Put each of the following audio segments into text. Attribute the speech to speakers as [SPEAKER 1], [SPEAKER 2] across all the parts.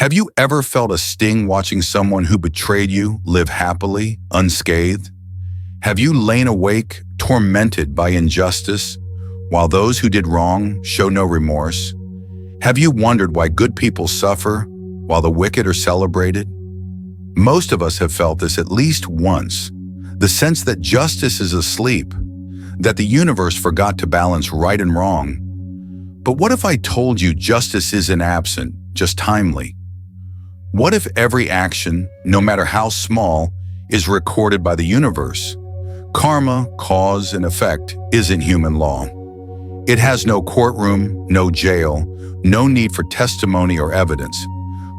[SPEAKER 1] Have you ever felt a sting watching someone who betrayed you live happily, unscathed? Have you lain awake, tormented by injustice, while those who did wrong show no remorse? Have you wondered why good people suffer while the wicked are celebrated? Most of us have felt this at least once, the sense that justice is asleep, that the universe forgot to balance right and wrong. But what if I told you justice isn't absent, just timely? What if every action, no matter how small, is recorded by the universe? Karma, cause and effect, isn't human law. It has no courtroom, no jail, no need for testimony or evidence.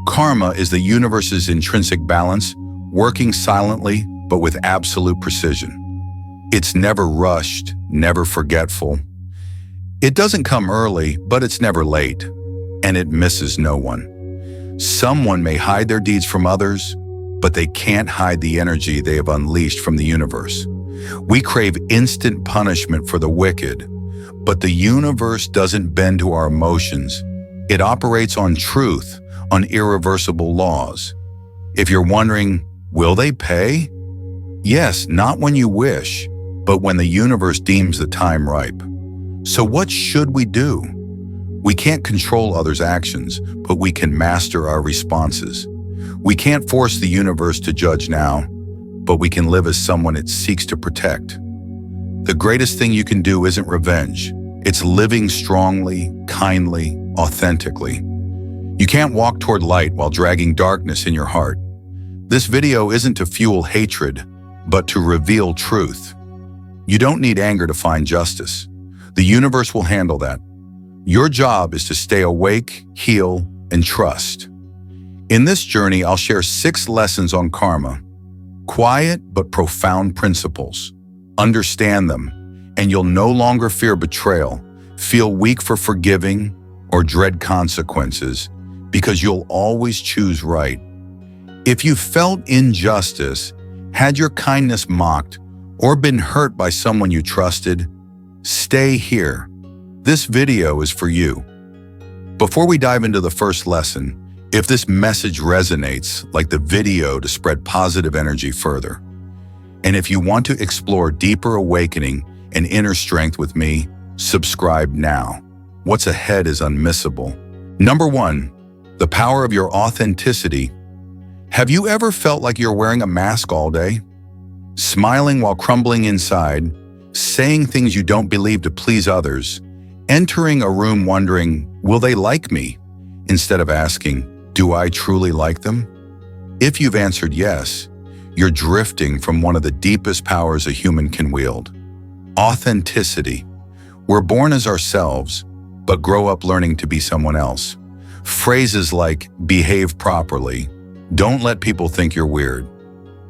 [SPEAKER 1] Karma is the universe's intrinsic balance, working silently but with absolute precision. It's never rushed, never forgetful. It doesn't come early, but it's never late, and it misses no one. Someone may hide their deeds from others, but they can't hide the energy they have unleashed from the universe. We crave instant punishment for the wicked, but the universe doesn't bend to our emotions. It operates on truth, on irreversible laws. If you're wondering, will they pay? Yes, not when you wish, but when the universe deems the time ripe. So what should we do? We can't control others' actions, but we can master our responses. We can't force the universe to judge now, but we can live as someone it seeks to protect. The greatest thing you can do isn't revenge. It's living strongly, kindly, authentically. You can't walk toward light while dragging darkness in your heart. This video isn't to fuel hatred, but to reveal truth. You don't need anger to find justice. The universe will handle that. Your job is to stay awake, heal, and trust. In this journey, I'll share 6 lessons on karma. Quiet but profound principles. Understand them, and you'll no longer fear betrayal, feel weak for forgiving, or dread consequences, because you'll always choose right. If you felt injustice, had your kindness mocked, or been hurt by someone you trusted, stay here. This video is for you. Before we dive into the first lesson, if this message resonates, like the video to spread positive energy further. And if you want to explore deeper awakening and inner strength with me, subscribe now. What's ahead is unmissable. Number 1, the power of your authenticity. Have you ever felt like you're wearing a mask all day? Smiling while crumbling inside, saying things you don't believe to please others, entering a room wondering, will they like me? Instead of asking, do I truly like them? If you've answered yes, you're drifting from one of the deepest powers a human can wield. Authenticity. We're born as ourselves, but grow up learning to be someone else. Phrases like, behave properly, don't let people think you're weird,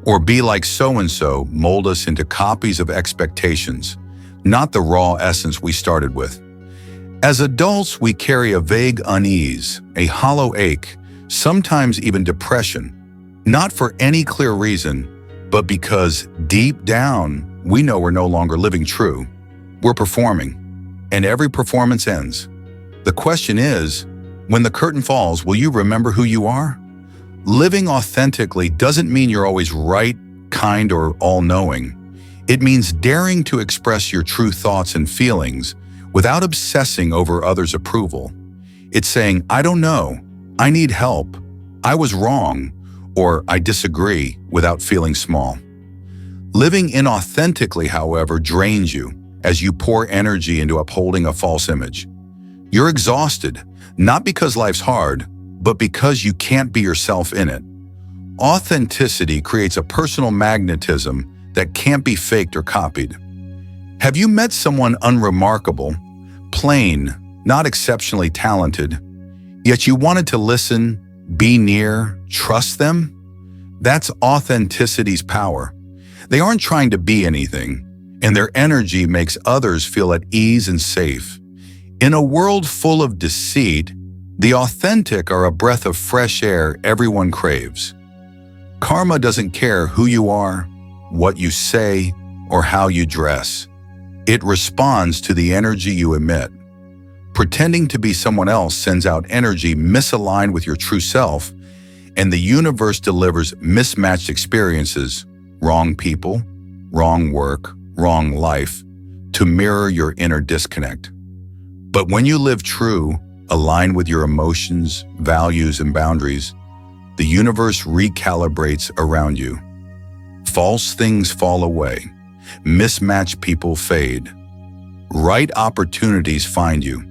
[SPEAKER 1] or be like so-and-so mold us into copies of expectations, not the raw essence we started with. As adults, we carry a vague unease, a hollow ache, sometimes even depression, not for any clear reason, but because deep down, we know we're no longer living true. We're performing, and every performance ends. The question is, when the curtain falls, will you remember who you are? Living authentically doesn't mean you're always right, kind, or all-knowing. It means daring to express your true thoughts and feelings without obsessing over others' approval. It's saying, I don't know, I need help, I was wrong, or I disagree without feeling small. Living inauthentically, however, drains you as you pour energy into upholding a false image. You're exhausted, not because life's hard, but because you can't be yourself in it. Authenticity creates a personal magnetism that can't be faked or copied. Have you met someone unremarkable, plain, not exceptionally talented, yet you wanted to listen, be near, trust them? That's authenticity's power. They aren't trying to be anything, and their energy makes others feel at ease and safe. In a world full of deceit, the authentic are a breath of fresh air everyone craves. Karma doesn't care who you are, what you say, or how you dress. It responds to the energy you emit. Pretending to be someone else sends out energy misaligned with your true self, and the universe delivers mismatched experiences, wrong people, wrong work, wrong life, to mirror your inner disconnect. But when you live true, aligned with your emotions, values, and boundaries, the universe recalibrates around you. False things fall away. Mismatched people fade. Right opportunities find you,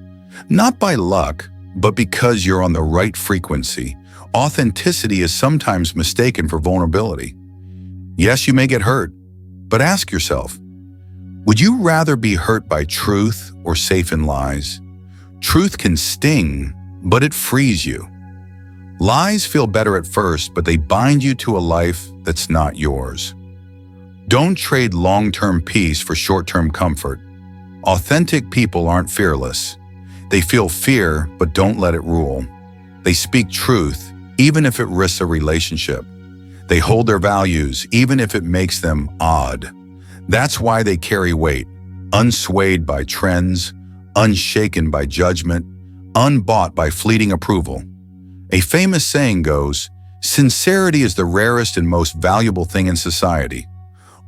[SPEAKER 1] not by luck, but because you're on the right frequency. Authenticity is sometimes mistaken for vulnerability. Yes, you may get hurt, but ask yourself, would you rather be hurt by truth or safe in lies? Truth can sting, but it frees you. Lies feel better at first, but they bind you to a life that's not yours. Don't trade long-term peace for short-term comfort. Authentic people aren't fearless. They feel fear, but don't let it rule. They speak truth, even if it risks a relationship. They hold their values, even if it makes them odd. That's why they carry weight, unswayed by trends, unshaken by judgment, unbought by fleeting approval. A famous saying goes, "Sincerity is the rarest and most valuable thing in society."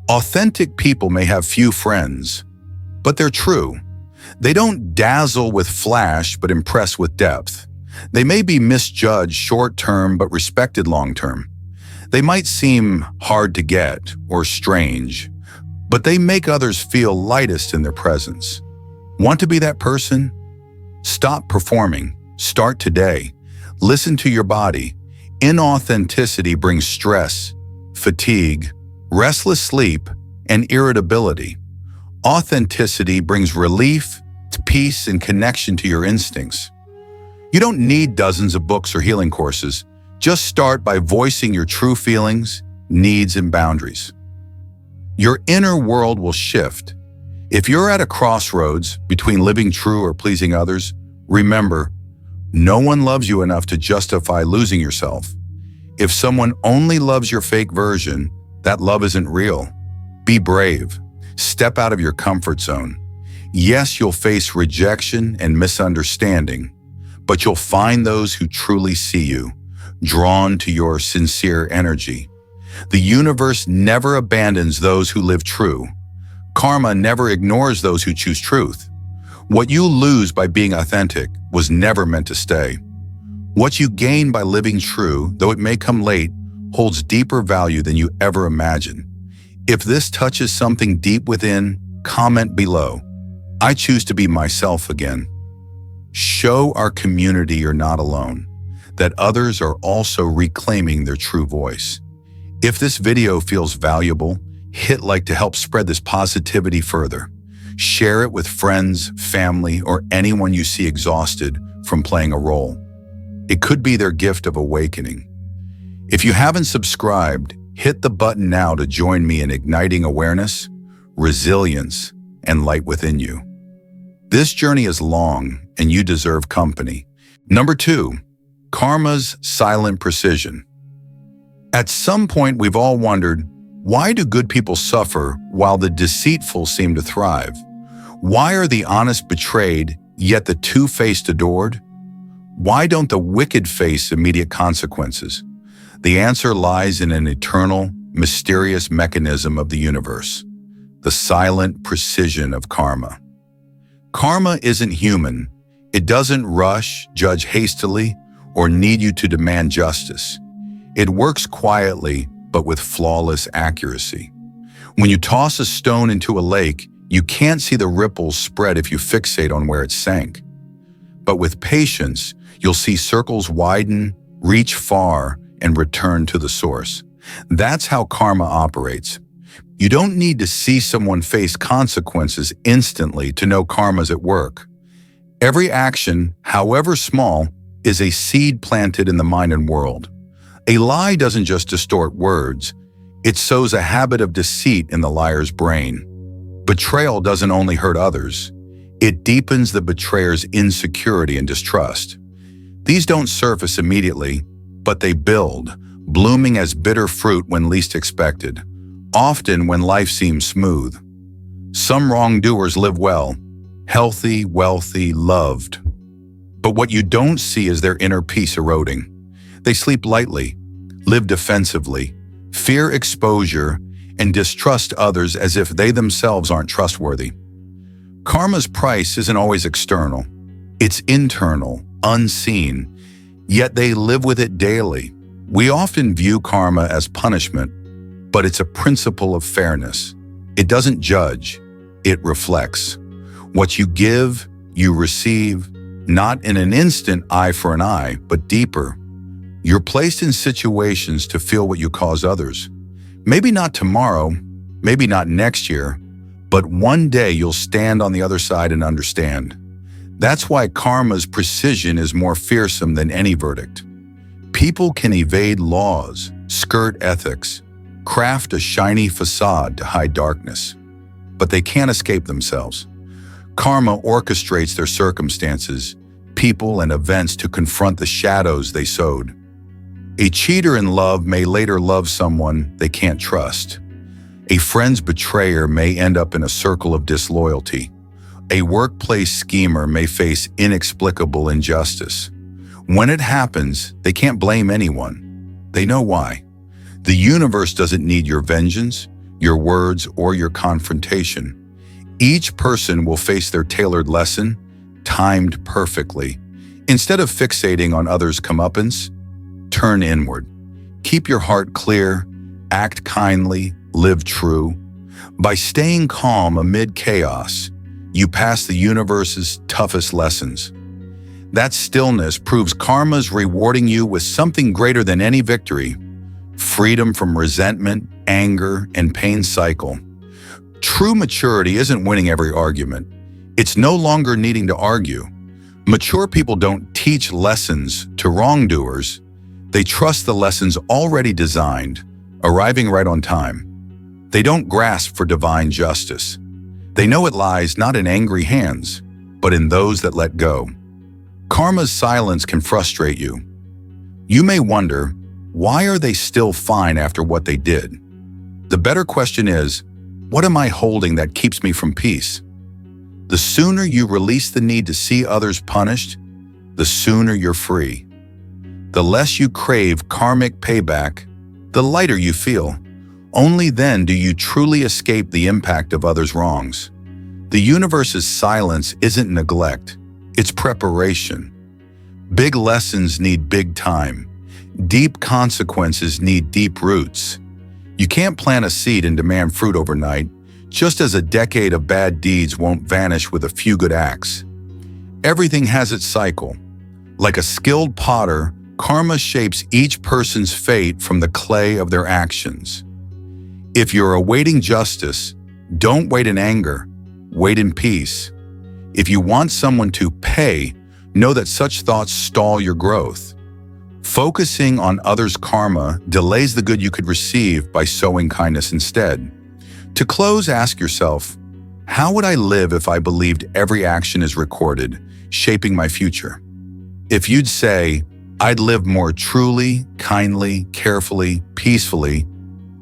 [SPEAKER 1] Authentic people may have few friends, but they're true. They don't dazzle with flash, but impress with depth. They may be misjudged short-term, but respected long-term. They might seem hard to get or strange, but they make others feel lightest in their presence. Want to be that person? Stop performing. Start today. Listen to your body. Inauthenticity brings stress, fatigue, restless sleep, and irritability. Authenticity brings relief, peace, and connection to your instincts. You don't need dozens of books or healing courses. Just start by voicing your true feelings, needs, and boundaries. Your inner world will shift. If you're at a crossroads between living true or pleasing others, remember, no one loves you enough to justify losing yourself. If someone only loves your fake version, that love isn't real. Be brave. Step out of your comfort zone. Yes, you'll face rejection and misunderstanding, but you'll find those who truly see you, drawn to your sincere energy. The universe never abandons those who live true. Karma never ignores those who choose truth. What you lose by being authentic was never meant to stay. What you gain by living true, though it may come late, holds deeper value than you ever imagined. If this touches something deep within, comment below. I choose to be myself again. Show our community you're not alone, that others are also reclaiming their true voice. If this video feels valuable, hit like to help spread this positivity further. Share it with friends, family, or anyone you see exhausted from playing a role. It could be their gift of awakening. If you haven't subscribed, hit the button now to join me in igniting awareness, resilience, and light within you. This journey is long, and you deserve company. Number 2, karma's silent precision. At some point, we've all wondered, why do good people suffer while the deceitful seem to thrive? Why are the honest betrayed, yet the two-faced adored? Why don't the wicked face immediate consequences? The answer lies in an eternal, mysterious mechanism of the universe, the silent precision of karma. Karma isn't human. It doesn't rush, judge hastily, or need you to demand justice. It works quietly, but with flawless accuracy. When you toss a stone into a lake, you can't see the ripples spread if you fixate on where it sank. But with patience, you'll see circles widen, reach far, and return to the source. That's how karma operates. You don't need to see someone face consequences instantly to know karma's at work. Every action, however small, is a seed planted in the mind and world. A lie doesn't just distort words, it sows a habit of deceit in the liar's brain. Betrayal doesn't only hurt others, it deepens the betrayer's insecurity and distrust. These don't surface immediately, but they build, blooming as bitter fruit when least expected, often when life seems smooth. Some wrongdoers live well, healthy, wealthy, loved. But what you don't see is their inner peace eroding. They sleep lightly, live defensively, fear exposure, and distrust others as if they themselves aren't trustworthy. Karma's price isn't always external. It's internal, unseen, yet they live with it daily. We often view karma as punishment, but it's a principle of fairness. It doesn't judge, it reflects. What you give, you receive, not in an instant eye for an eye, but deeper. You're placed in situations to feel what you cause others. Maybe not tomorrow, maybe not next year, but one day you'll stand on the other side and understand. That's why karma's precision is more fearsome than any verdict. People can evade laws, skirt ethics, craft a shiny facade to hide darkness, but they can't escape themselves. Karma orchestrates their circumstances, people, and events to confront the shadows they sowed. A cheater in love may later love someone they can't trust. A friend's betrayer may end up in a circle of disloyalty. A workplace schemer may face inexplicable injustice. When it happens, they can't blame anyone. They know why. The universe doesn't need your vengeance, your words, or your confrontation. Each person will face their tailored lesson, timed perfectly. Instead of fixating on others' comeuppance, turn inward. Keep your heart clear, act kindly, live true. By staying calm amid chaos, you pass the universe's toughest lessons. That stillness proves karma's rewarding you with something greater than any victory: freedom from resentment, anger, and pain cycle. True maturity isn't winning every argument. It's no longer needing to argue. Mature people don't teach lessons to wrongdoers. They trust the lessons already designed, arriving right on time. They don't grasp for divine justice. They know it lies not in angry hands, but in those that let go. Karma's silence can frustrate you. You may wonder, why are they still fine after what they did? The better question is, what am I holding that keeps me from peace? The sooner you release the need to see others punished, the sooner you're free. The less you crave karmic payback, the lighter you feel. Only then do you truly escape the impact of others' wrongs. The universe's silence isn't neglect, it's preparation. Big lessons need big time. Deep consequences need deep roots. You can't plant a seed and demand fruit overnight, just as a decade of bad deeds won't vanish with a few good acts. Everything has its cycle. Like a skilled potter, karma shapes each person's fate from the clay of their actions. If you're awaiting justice, don't wait in anger, wait in peace. If you want someone to pay, know that such thoughts stall your growth. Focusing on others' karma delays the good you could receive by sowing kindness instead. To close, ask yourself, how would I live if I believed every action is recorded, shaping my future? If you'd say, I'd live more truly, kindly, carefully, peacefully,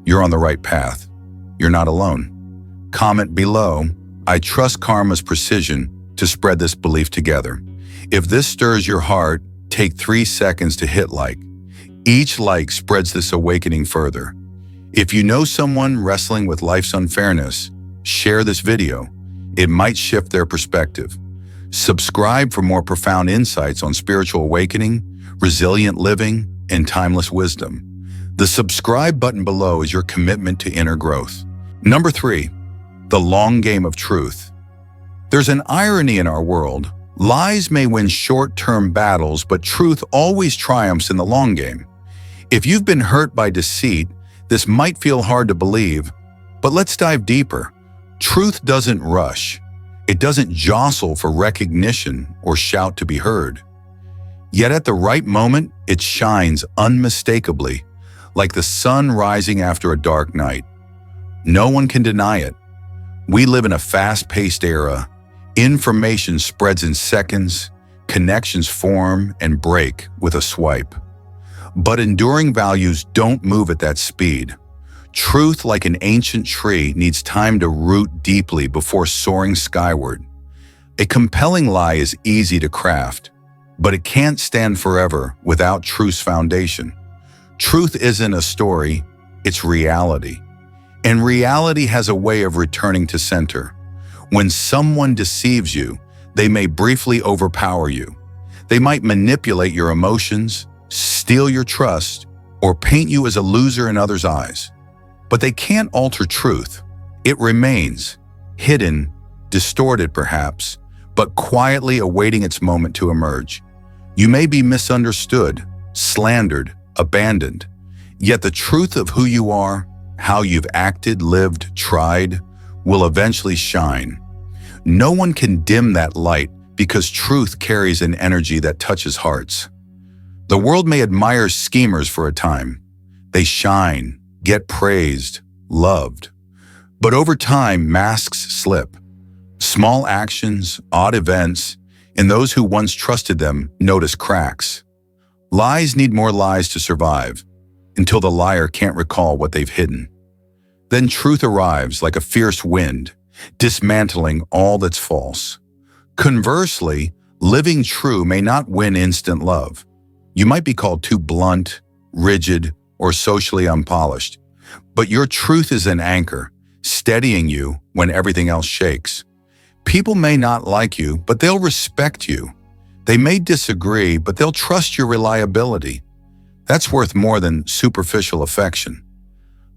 [SPEAKER 1] you're on the right path. You're not alone. Comment below, I trust karma's precision to spread this belief together. If this stirs your heart, take 3 seconds to hit like. Each like spreads this awakening further. If you know someone wrestling with life's unfairness, share this video. It might shift their perspective. Subscribe for more profound insights on spiritual awakening, resilient living, and timeless wisdom. The subscribe button below is your commitment to inner growth. Number 3, the long game of truth. There's an irony in our world. Lies may win short-term battles, but truth always triumphs in the long game. If you've been hurt by deceit, this might feel hard to believe, but let's dive deeper. Truth doesn't rush. It doesn't jostle for recognition or shout to be heard. Yet at the right moment, it shines unmistakably, like the sun rising after a dark night. No one can deny it. We live in a fast-paced era. Information spreads in seconds, connections form and break with a swipe. But enduring values don't move at that speed. Truth, like an ancient tree, needs time to root deeply before soaring skyward. A compelling lie is easy to craft, but it can't stand forever without truth's foundation. Truth isn't a story, it's reality. And reality has a way of returning to center. When someone deceives you, they may briefly overpower you. They might manipulate your emotions, steal your trust, or paint you as a loser in others' eyes. But they can't alter truth. It remains, hidden, distorted perhaps, but quietly awaiting its moment to emerge. You may be misunderstood, slandered, abandoned, yet the truth of who you are, how you've acted, lived, tried, will eventually shine. No one can dim that light because truth carries an energy that touches hearts. The world may admire schemers for a time. They shine, get praised, loved. But over time, masks slip. Small actions, odd events, and those who once trusted them notice cracks. Lies need more lies to survive, until the liar can't recall what they've hidden. Then truth arrives like a fierce wind, dismantling all that's false. Conversely, living true may not win instant love. You might be called too blunt, rigid, or socially unpolished, but your truth is an anchor, steadying you when everything else shakes. People may not like you, but they'll respect you. They may disagree, but they'll trust your reliability. That's worth more than superficial affection.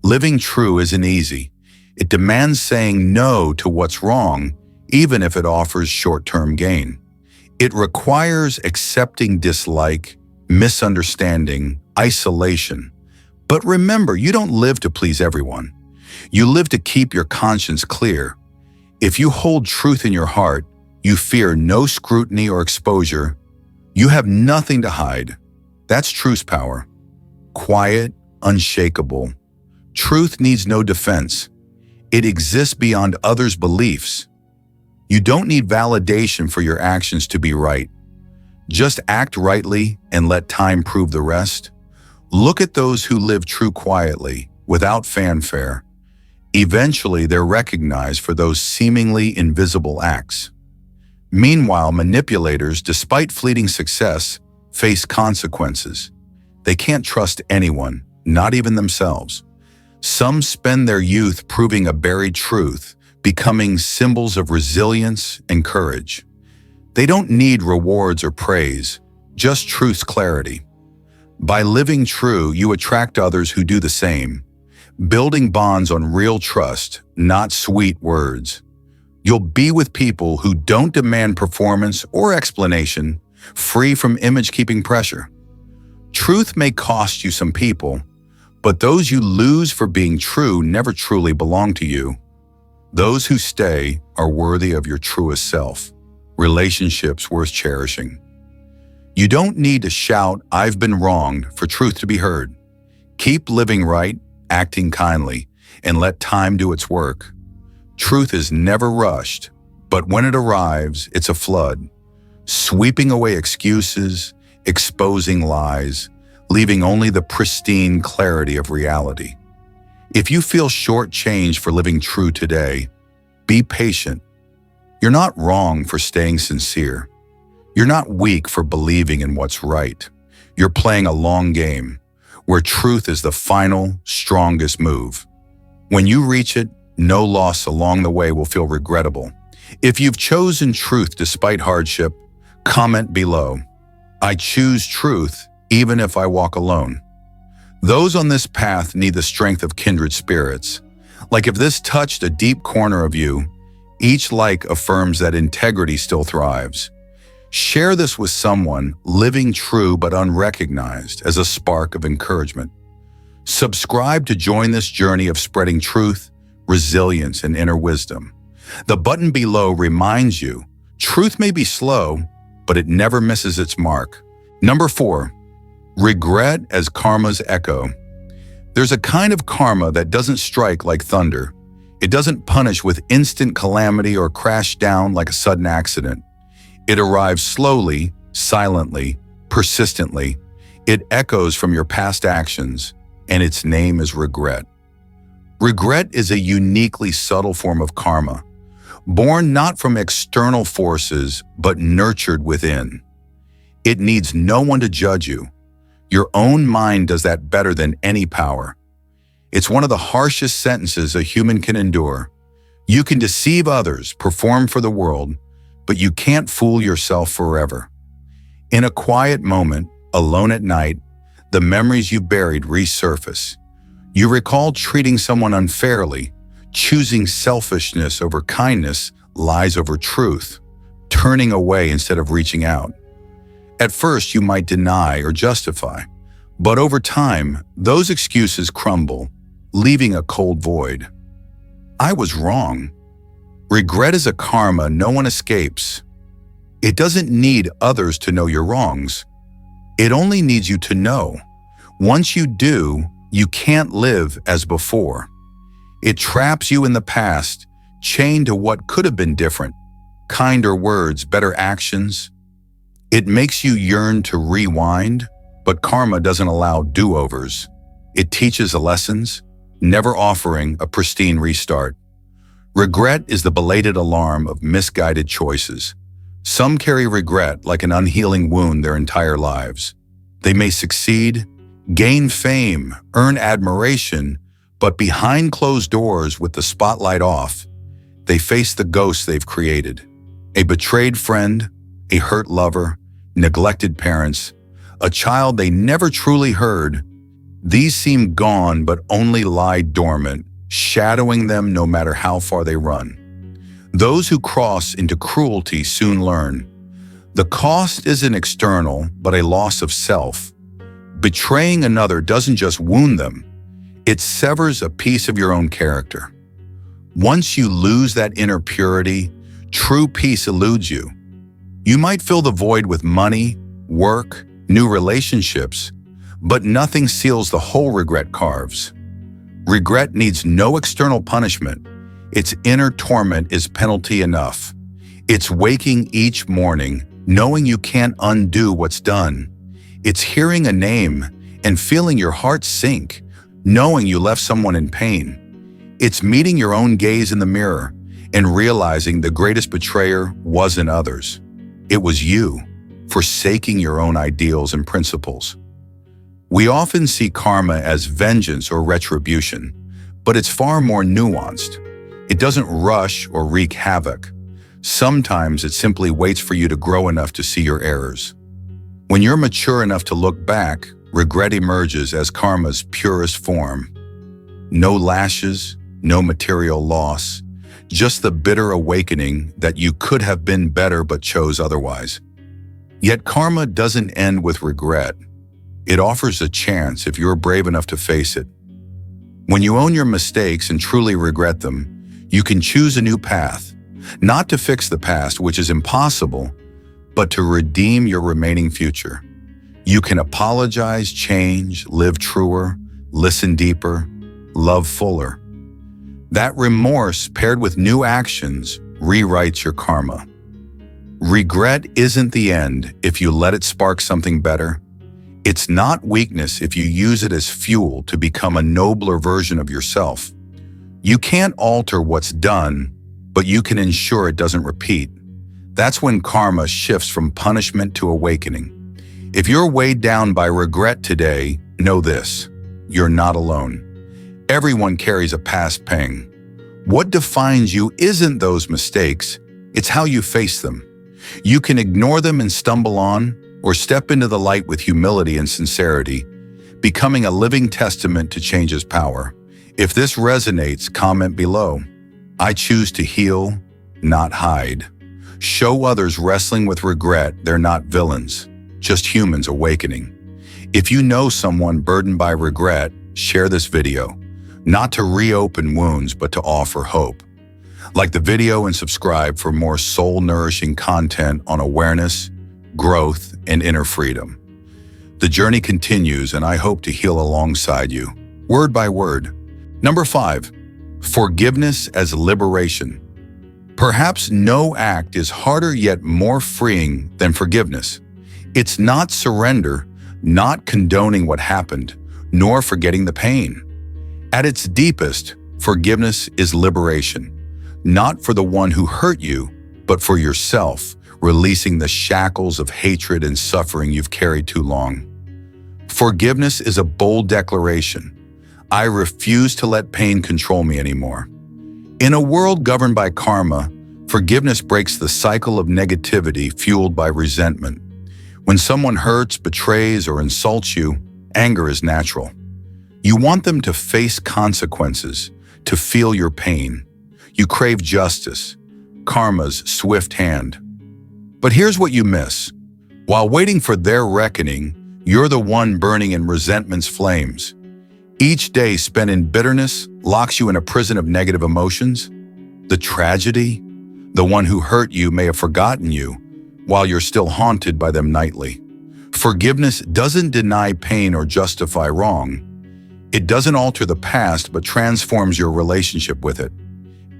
[SPEAKER 1] Living true isn't easy. It demands saying no to what's wrong, even if it offers short-term gain. It requires accepting dislike, misunderstanding, isolation. But remember, you don't live to please everyone. You live to keep your conscience clear. If you hold truth in your heart, you fear no scrutiny or exposure. You have nothing to hide. That's truth's power. Quiet, unshakable. Truth needs no defense. It exists beyond others' beliefs. You don't need validation for your actions to be right. Just act rightly and let time prove the rest. Look at those who live true quietly, without fanfare. Eventually, they're recognized for those seemingly invisible acts. Meanwhile, manipulators, despite fleeting success, face consequences. They can't trust anyone, not even themselves. Some spend their youth proving a buried truth, becoming symbols of resilience and courage. They don't need rewards or praise, just truth's clarity. By living true, you attract others who do the same, building bonds on real trust, not sweet words. You'll be with people who don't demand performance or explanation, free from image-keeping pressure. Truth may cost you some people, but those you lose for being true never truly belong to you. Those who stay are worthy of your truest self, relationships worth cherishing. You don't need to shout, "I've been wronged," for truth to be heard. Keep living right, acting kindly, and let time do its work. Truth is never rushed, but when it arrives, it's a flood, sweeping away excuses, exposing lies, leaving only the pristine clarity of reality. If you feel shortchanged for living true today, be patient. You're not wrong for staying sincere. You're not weak for believing in what's right. You're playing a long game, where truth is the final, strongest move. When you reach it, no loss along the way will feel regrettable. If you've chosen truth despite hardship, comment below. I choose truth even if I walk alone. Those on this path need the strength of kindred spirits. Like if this touched a deep corner of you, each like affirms that integrity still thrives. Share this with someone living true but unrecognized as a spark of encouragement. Subscribe to join this journey of spreading truth, resilience, and inner wisdom. The button below reminds you, truth may be slow, but it never misses its mark. Number 4, regret as karma's echo. There's a kind of karma that doesn't strike like thunder. It doesn't punish with instant calamity or crash down like a sudden accident. It arrives slowly, silently, persistently. It echoes from your past actions, and its name is regret. Regret is a uniquely subtle form of karma, born not from external forces, but nurtured within. It needs no one to judge you. Your own mind does that better than any power. It's one of the harshest sentences a human can endure. You can deceive others, perform for the world, but you can't fool yourself forever. In a quiet moment, alone at night, the memories you buried resurface. You recall treating someone unfairly, choosing selfishness over kindness, lies over truth, turning away instead of reaching out. At first, you might deny or justify, but over time, those excuses crumble, leaving a cold void. I was wrong. Regret is a karma no one escapes. It doesn't need others to know your wrongs. It only needs you to know. Once you do, you can't live as before. It traps you in the past, chained to what could have been different. Kinder words, better actions. It makes you yearn to rewind, but karma doesn't allow do-overs. It teaches lessons, never offering a pristine restart. Regret is the belated alarm of misguided choices. Some carry regret like an unhealing wound their entire lives. They may succeed, gain fame, earn admiration, but behind closed doors with the spotlight off, they face the ghosts they've created. A betrayed friend, a hurt lover, neglected parents, a child they never truly heard. These seem gone but only lie dormant, shadowing them no matter how far they run. Those who cross into cruelty soon learn. The cost isn't external, but a loss of self. Betraying another doesn't just wound them, it severs a piece of your own character. Once you lose that inner purity, true peace eludes you. You might fill the void with money, work, new relationships, but nothing seals the hole regret carves. Regret needs no external punishment. Its inner torment is penalty enough. It's waking each morning, knowing you can't undo what's done. It's hearing a name and feeling your heart sink, knowing you left someone in pain. It's meeting your own gaze in the mirror and realizing the greatest betrayer wasn't others. It was you, forsaking your own ideals and principles. We often see karma as vengeance or retribution, but it's far more nuanced. It doesn't rush or wreak havoc. Sometimes it simply waits for you to grow enough to see your errors. When you're mature enough to look back, regret emerges as karma's purest form. No lashes, no material loss, just the bitter awakening that you could have been better but chose otherwise. Yet karma doesn't end with regret. It offers a chance if you're brave enough to face it. When you own your mistakes and truly regret them, you can choose a new path, not to fix the past, which is impossible, but to redeem your remaining future. You can apologize, change, live truer, listen deeper, love fuller. That remorse paired with new actions rewrites your karma. Regret isn't the end if you let it spark something better. It's not weakness if you use it as fuel to become a nobler version of yourself. You can't alter what's done, but you can ensure it doesn't repeat. That's when karma shifts from punishment to awakening. If you're weighed down by regret today, know this: you're not alone. Everyone carries a past pang. What defines you isn't those mistakes, it's how you face them. You can ignore them and stumble on, or step into the light with humility and sincerity, becoming a living testament to change's power. If this resonates, comment below. I choose to heal, not hide. Show others wrestling with regret they're not villains, just humans awakening. If you know someone burdened by regret, share this video, not to reopen wounds, but to offer hope. Like the video and subscribe for more soul-nourishing content on awareness, growth, and inner freedom. The journey continues, and I hope to heal alongside you, word by word. Number 5, forgiveness as liberation. Perhaps no act is harder yet more freeing than forgiveness. It's not surrender, not condoning what happened, nor forgetting the pain. At its deepest, forgiveness is liberation, not for the one who hurt you, but for yourself, releasing the shackles of hatred and suffering you've carried too long. Forgiveness is a bold declaration. I refuse to let pain control me anymore. In a world governed by karma, forgiveness breaks the cycle of negativity fueled by resentment. When someone hurts, betrays, or insults you, anger is natural. You want them to face consequences, to feel your pain. You crave justice, karma's swift hand. But here's what you miss. While waiting for their reckoning, you're the one burning in resentment's flames. Each day spent in bitterness locks you in a prison of negative emotions. The tragedy? The one who hurt you may have forgotten you, while you're still haunted by them nightly. Forgiveness doesn't deny pain or justify wrong. It doesn't alter the past, but transforms your relationship with it.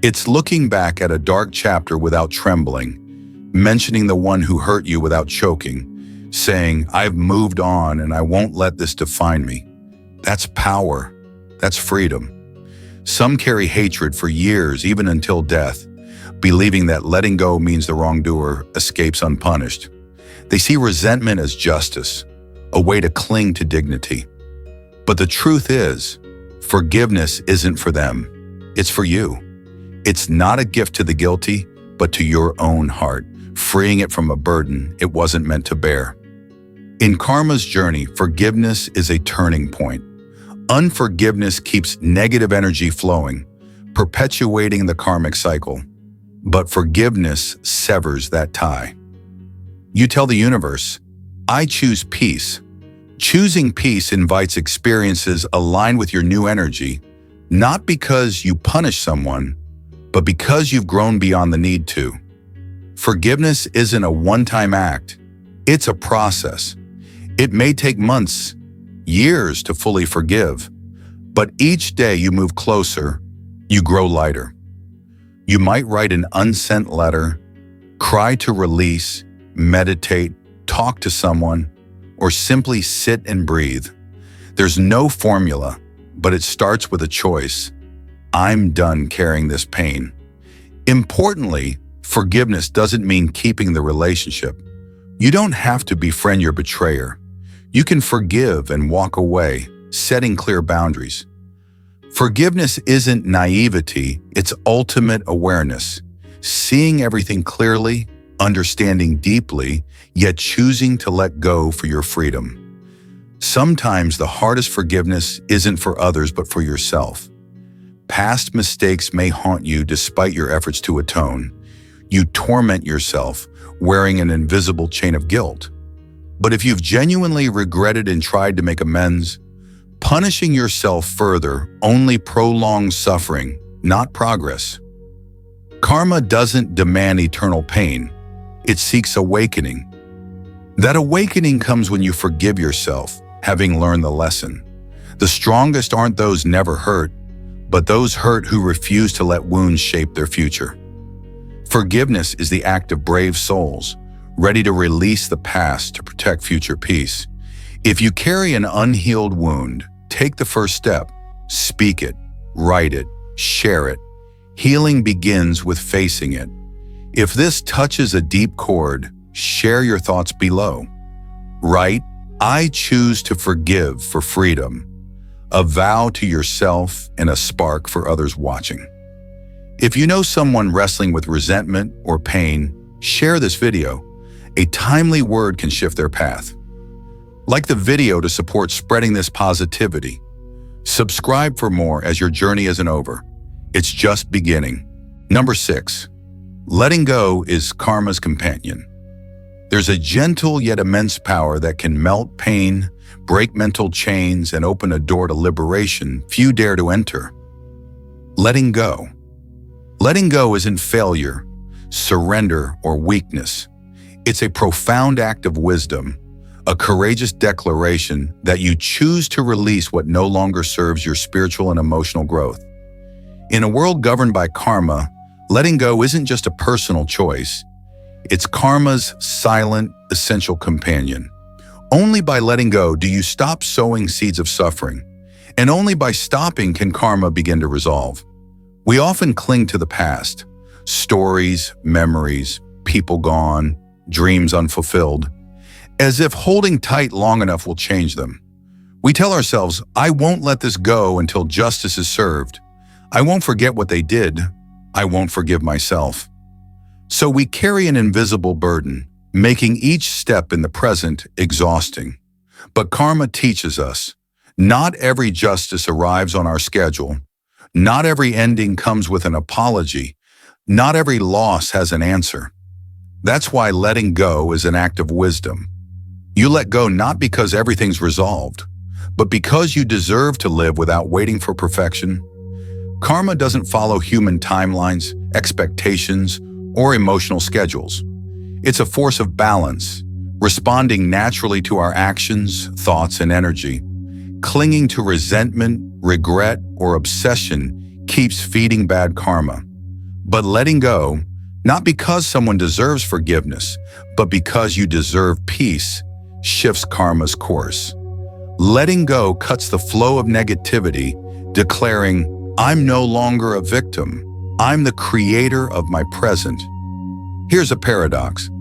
[SPEAKER 1] It's looking back at a dark chapter without trembling, mentioning the one who hurt you without choking, saying, I've moved on and I won't let this define me. That's power. That's freedom. Some carry hatred for years, even until death, believing that letting go means the wrongdoer escapes unpunished. They see resentment as justice, a way to cling to dignity. But the truth is, forgiveness isn't for them. It's for you. It's not a gift to the guilty, but to your own heart, freeing it from a burden it wasn't meant to bear. In karma's journey, forgiveness is a turning point. Unforgiveness keeps negative energy flowing, perpetuating the karmic cycle. But forgiveness severs that tie. You tell the universe, I choose peace. Choosing peace invites experiences aligned with your new energy, not because you punish someone, but because you've grown beyond the need to. Forgiveness isn't a one-time act. It's a process. It may take months, years to fully forgive, but each day you move closer, you grow lighter. You might write an unsent letter, cry to release, meditate, talk to someone, or simply sit and breathe. There's no formula, but it starts with a choice. I'm done carrying this pain. Importantly, forgiveness doesn't mean keeping the relationship. You don't have to befriend your betrayer. You can forgive and walk away, setting clear boundaries. Forgiveness isn't naivety, it's ultimate awareness. Seeing everything clearly, understanding deeply, yet choosing to let go for your freedom. Sometimes the hardest forgiveness isn't for others but for yourself. Past mistakes may haunt you despite your efforts to atone. You torment yourself, wearing an invisible chain of guilt. But if you've genuinely regretted and tried to make amends, punishing yourself further only prolongs suffering, not progress. Karma doesn't demand eternal pain. It seeks awakening. That awakening comes when you forgive yourself, having learned the lesson. The strongest aren't those never hurt, but those hurt who refuse to let wounds shape their future. Forgiveness is the act of brave souls, ready to release the past to protect future peace. If you carry an unhealed wound, take the first step. Speak it, write it, share it. Healing begins with facing it. If this touches a deep chord, share your thoughts below. Write, I choose to forgive for freedom. A vow to yourself and a spark for others watching. If you know someone wrestling with resentment or pain, share this video. A timely word can shift their path. Like the video to support spreading this positivity. Subscribe for more as your journey isn't over. It's just beginning. Number 6. Letting go is karma's companion. There's a gentle yet immense power that can melt pain, break mental chains, and open a door to liberation few dare to enter. Letting go. Letting go isn't failure, surrender, or weakness. It's a profound act of wisdom, a courageous declaration that you choose to release what no longer serves your spiritual and emotional growth. In a world governed by karma, letting go isn't just a personal choice. It's karma's silent, essential companion. Only by letting go do you stop sowing seeds of suffering, and only by stopping can karma begin to resolve. We often cling to the past, stories, memories, people gone, dreams unfulfilled, as if holding tight long enough will change them. We tell ourselves, I won't let this go until justice is served. I won't forget what they did. I won't forgive myself. So we carry an invisible burden, making each step in the present exhausting. But karma teaches us, not every justice arrives on our schedule. Not every ending comes with an apology. Not every loss has an answer. That's why letting go is an act of wisdom. You let go not because everything's resolved, but because you deserve to live without waiting for perfection. Karma doesn't follow human timelines, expectations, or emotional schedules. It's a force of balance, responding naturally to our actions, thoughts, and energy. Clinging to resentment, regret, or obsession keeps feeding bad karma. But letting go, not because someone deserves forgiveness, but because you deserve peace, shifts karma's course. Letting go cuts the flow of negativity, declaring, I'm no longer a victim. I'm the creator of my present. Here's a paradox.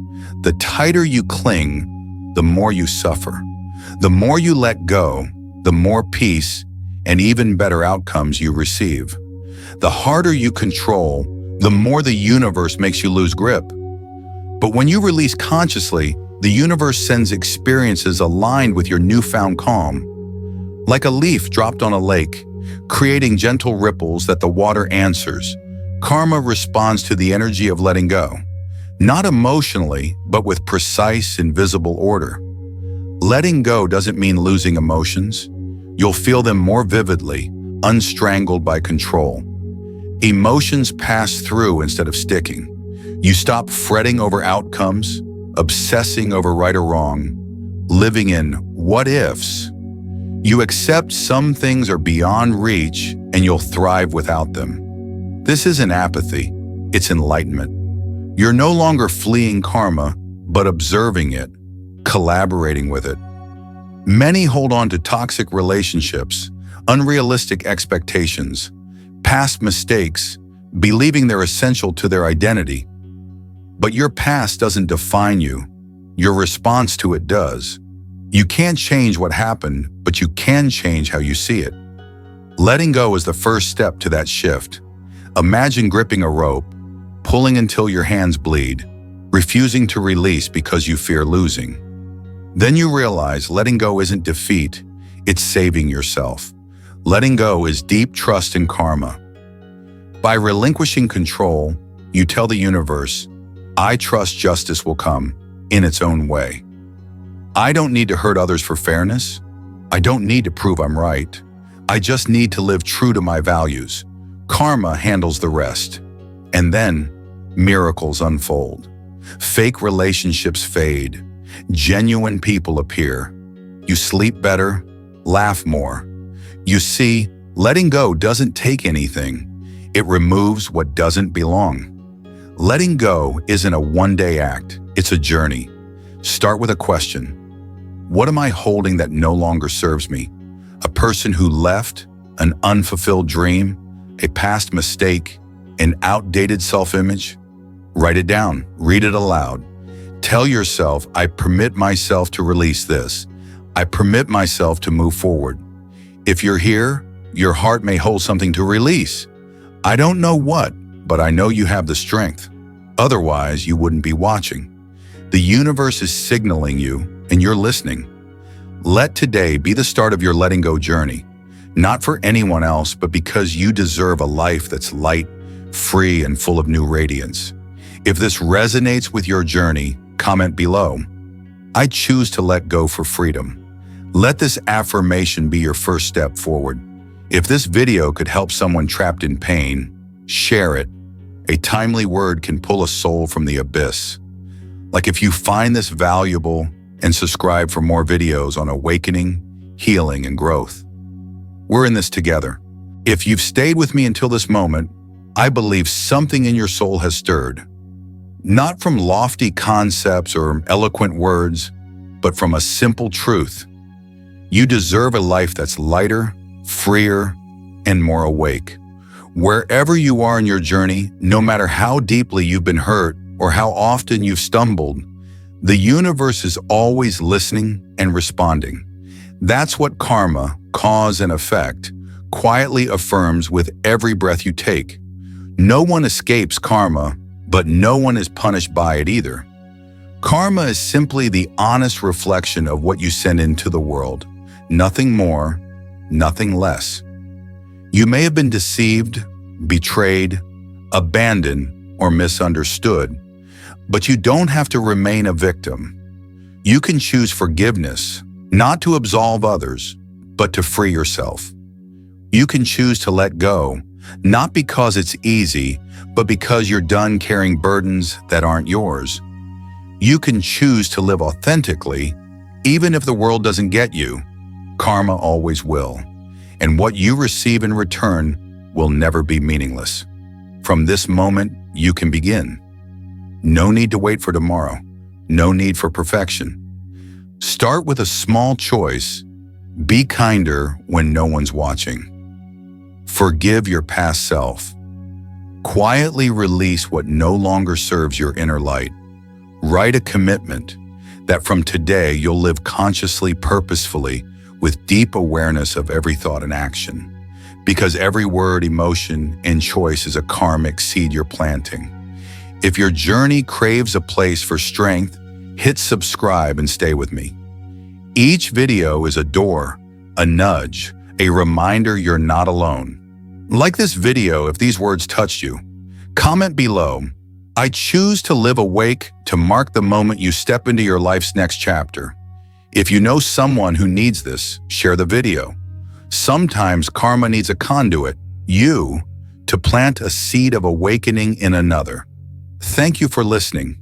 [SPEAKER 1] The tighter you cling, the more you suffer. The more you let go, the more peace and even better outcomes you receive. The harder you control, the more the universe makes you lose grip. But when you release consciously, the universe sends experiences aligned with your newfound calm. Like a leaf dropped on a lake, creating gentle ripples that the water answers, karma responds to the energy of letting go. Not emotionally, but with precise, invisible order. Letting go doesn't mean losing emotions. You'll feel them more vividly, unstrangled by control. Emotions pass through instead of sticking. You stop fretting over outcomes, obsessing over right or wrong, living in what ifs. You accept some things are beyond reach and you'll thrive without them. This isn't apathy, it's enlightenment. You're no longer fleeing karma, but observing it, collaborating with it. Many hold on to toxic relationships, unrealistic expectations, past mistakes, believing they're essential to their identity. But your past doesn't define you. Your response to it does. You can't change what happened, but you can change how you see it. Letting go is the first step to that shift. Imagine gripping a rope, pulling until your hands bleed, refusing to release because you fear losing. Then you realize letting go isn't defeat, it's saving yourself. Letting go is deep trust in karma. By relinquishing control, you tell the universe, I trust justice will come in its own way. I don't need to hurt others for fairness. I don't need to prove I'm right. I just need to live true to my values. Karma handles the rest. And then, miracles unfold. Fake relationships fade. Genuine people appear. You sleep better, laugh more. You see, letting go doesn't take anything. It removes what doesn't belong. Letting go isn't a one-day act, it's a journey. Start with a question. What am I holding that no longer serves me? A person who left, an unfulfilled dream, a past mistake, an outdated self-image? Write it down, read it aloud. Tell yourself, I permit myself to release this. I permit myself to move forward. If you're here, your heart may hold something to release. I don't know what, but I know you have the strength. Otherwise, you wouldn't be watching. The universe is signaling you, and you're listening. Let today be the start of your letting go journey, not for anyone else, but because you deserve a life that's light, free, and full of new radiance. If this resonates with your journey, comment below. I choose to let go for freedom. Let this affirmation be your first step forward. If this video could help someone trapped in pain, share it. A timely word can pull a soul from the abyss. Like if you find this valuable, and subscribe for more videos on awakening, healing, and growth. We're in this together. If you've stayed with me until this moment, I believe something in your soul has stirred. Not from lofty concepts or eloquent words, but from a simple truth. You deserve a life that's lighter, freer, and more awake. Wherever you are in your journey, no matter how deeply you've been hurt or how often you've stumbled, the universe is always listening and responding. That's what karma, cause and effect, quietly affirms with every breath you take. No one escapes karma, but no one is punished by it either. Karma is simply the honest reflection of what you send into the world. Nothing more, nothing less. You may have been deceived, betrayed, abandoned, or misunderstood, but you don't have to remain a victim. You can choose forgiveness, not to absolve others, but to free yourself. You can choose to let go, not because it's easy, but because you're done carrying burdens that aren't yours. You can choose to live authentically, even if the world doesn't get you. Karma always will, and what you receive in return will never be meaningless. From this moment, you can begin. No need to wait for tomorrow. No need for perfection. Start with a small choice. Be kinder when no one's watching. Forgive your past self. Quietly release what no longer serves your inner light. Write a commitment that from today you'll live consciously, purposefully, with deep awareness of every thought and action. Because every word, emotion, and choice is a karmic seed you're planting. If your journey craves a place for strength, hit subscribe and stay with me. Each video is a door, a nudge, a reminder you're not alone. Like this video if these words touched you. Comment below, "I choose to live awake," to mark the moment you step into your life's next chapter. If you know someone who needs this, share the video. Sometimes karma needs a conduit, you, to plant a seed of awakening in another. Thank you for listening.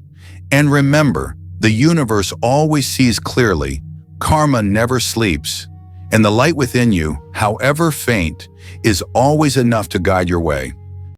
[SPEAKER 1] And remember, the universe always sees clearly, karma never sleeps, and the light within you, however faint, is always enough to guide your way.